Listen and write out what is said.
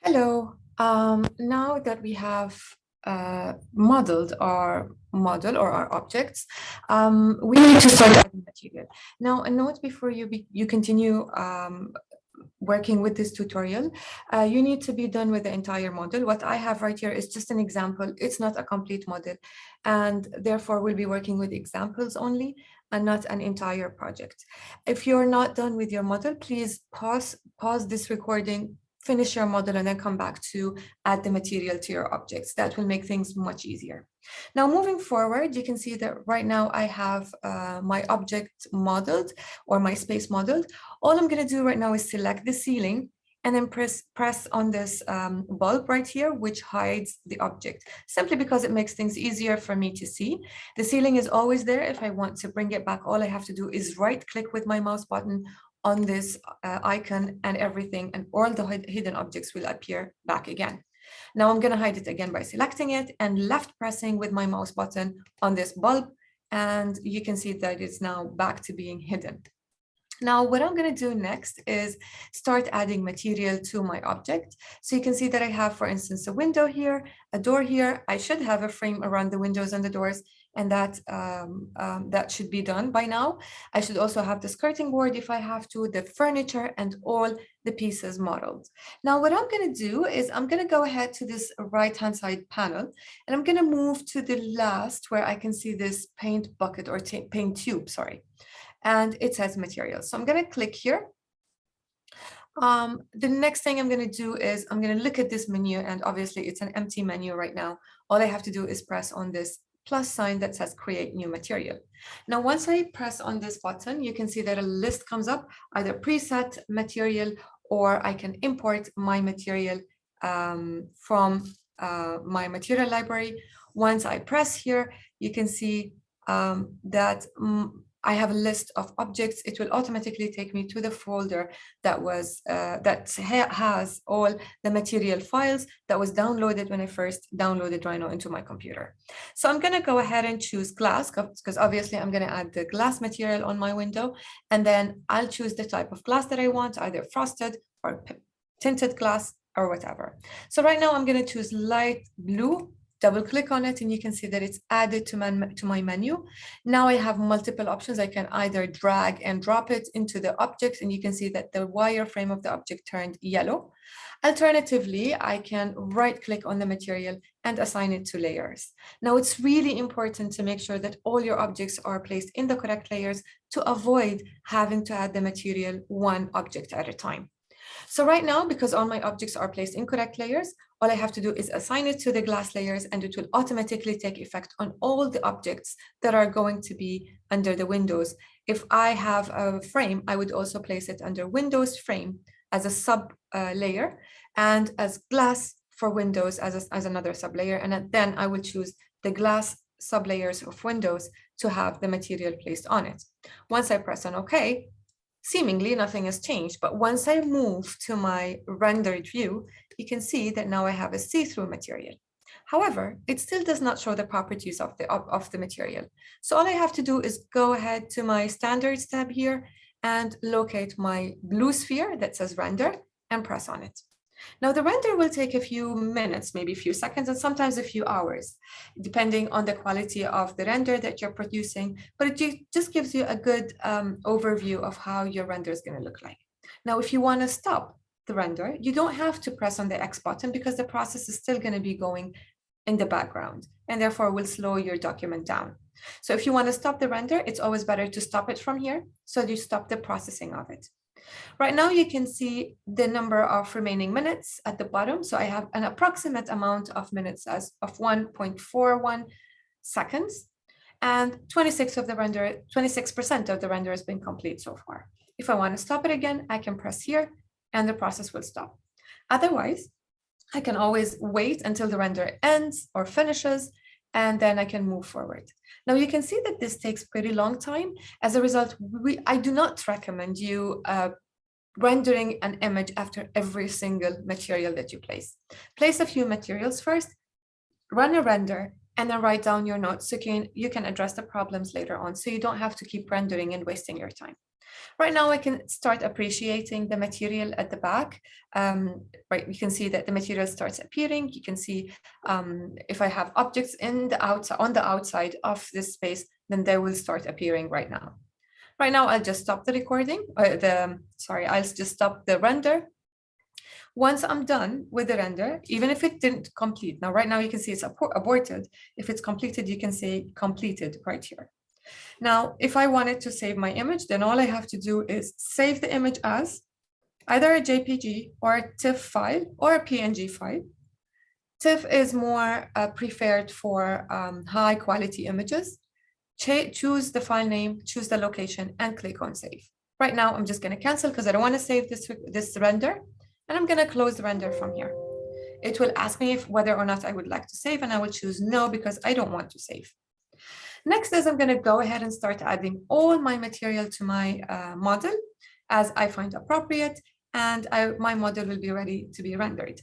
Hello. Now that we have modeled our model or our objects, we need to start adding material. Now, a note before you continue working with this tutorial, you need to be done with the entire model. What I have right here is just an example. It's not a complete model, and therefore we'll be working with examples only and not an entire project. If you're not done with your model, please pause this recording, finish your model, and then come back to add the material to your objects. That will make things much easier. Now, moving forward, you can see that right now I have my object modeled or my space modeled. All I'm going to do right now is select the ceiling and then press on this bulb right here, which hides the object, simply because it makes things easier for me to see. The ceiling is always there. If I want to bring it back, all I have to do is right click with my mouse button on this icon, and everything and all the hidden objects will appear back again. Now I'm going to hide it again by selecting it and left pressing with my mouse button on this bulb, and you can see that it's now back to being hidden. Now, what I'm going to do next is start adding material to my object. So you can see that I have, for instance, a window here, a door here. I should have a frame around the windows and the doors, and that should be done by now. I should also have the skirting board if I have to, the furniture, and all the pieces modeled. Now, what I'm going to do is I'm going to go ahead to this right-hand side panel, and I'm going to move to the last where I can see this paint bucket or paint tube, sorry. And it says materials. So I'm going to click here. The next thing I'm going to do is I'm going to look at this menu, and obviously it's an empty menu right now. All I have to do is press on this plus sign that says create new material. Now, once I press on this button, you can see that a list comes up, either preset material, or I can import my material from my material library. Once I press here, you can see that I have a list of objects. It will automatically take me to the folder that has all the material files that was downloaded when I first downloaded Rhino into my computer. So I'm going to go ahead and choose glass, because obviously I'm going to add the glass material on my window, and then I'll choose the type of glass that I want, either frosted or tinted glass or whatever. So right now I'm going to choose light blue. Double click on it, and you can see that it's added to my menu. Now I have multiple options. I can either drag and drop it into the objects, and you can see that the wireframe of the object turned yellow. Alternatively, I can right click on the material and assign it to layers. Now, it's really important to make sure that all your objects are placed in the correct layers to avoid having to add the material one object at a time. So right now, because all my objects are placed in correct layers, all I have to do is assign it to the glass layers, and it will automatically take effect on all the objects that are going to be under the windows. If I have a frame, I would also place it under Windows Frame as a sub layer, and as glass for Windows as another sub layer. And then I will choose the glass sublayers of Windows to have the material placed on it. Once I press on OK, seemingly nothing has changed, but once I move to my rendered view, you can see that now I have a see-through material. However, it still does not show the properties of the material. So all I have to do is go ahead to my standards tab here and locate my blue sphere that says render and press on it. Now, the render will take a few minutes, maybe a few seconds, and sometimes a few hours, depending on the quality of the render that you're producing, but it just gives you a good overview of how your render is going to look like. Now, if you want to stop the render, you don't have to press on the X button, because the process is still going to be going in the background, and therefore will slow your document down. So if you want to stop the render, it's always better to stop it from here, so you stop the processing of it. Right now, you can see the number of remaining minutes at the bottom. So I have an approximate amount of minutes as of 1.41 seconds, and 26% of the render has been complete so far. If I want to stop it again, I can press here and the process will stop. Otherwise, I can always wait until the render ends or finishes, and then I can move forward. Now you can see that this takes pretty long time. As a result, I do not recommend you rendering an image after every single material that you place. Place a few materials first, run a render, and then write down your notes so you can address the problems later on, so you don't have to keep rendering and wasting your time. Right now, I can start appreciating the material at the back. Right, you can see that the material starts appearing. You can see if I have objects in the outside, on the outside of this space, then they will start appearing right now. Right now, I'll just stop the recording. I'll just stop the render. Once I'm done with the render, even if it didn't complete, now right now you can see it's aborted. If it's completed, you can say completed right here. Now, if I wanted to save my image, then all I have to do is save the image as either a JPG or a TIFF file or a PNG file. TIFF is more preferred for high quality images. Choose the file name, choose the location, and click on save. Right now, I'm just going to cancel because I don't want to save this render, and I'm going to close the render from here. It will ask me whether or not I would like to save, and I will choose no because I don't want to save. Next is I'm going to go ahead and start adding all my material to my model as I find appropriate, and my model will be ready to be rendered.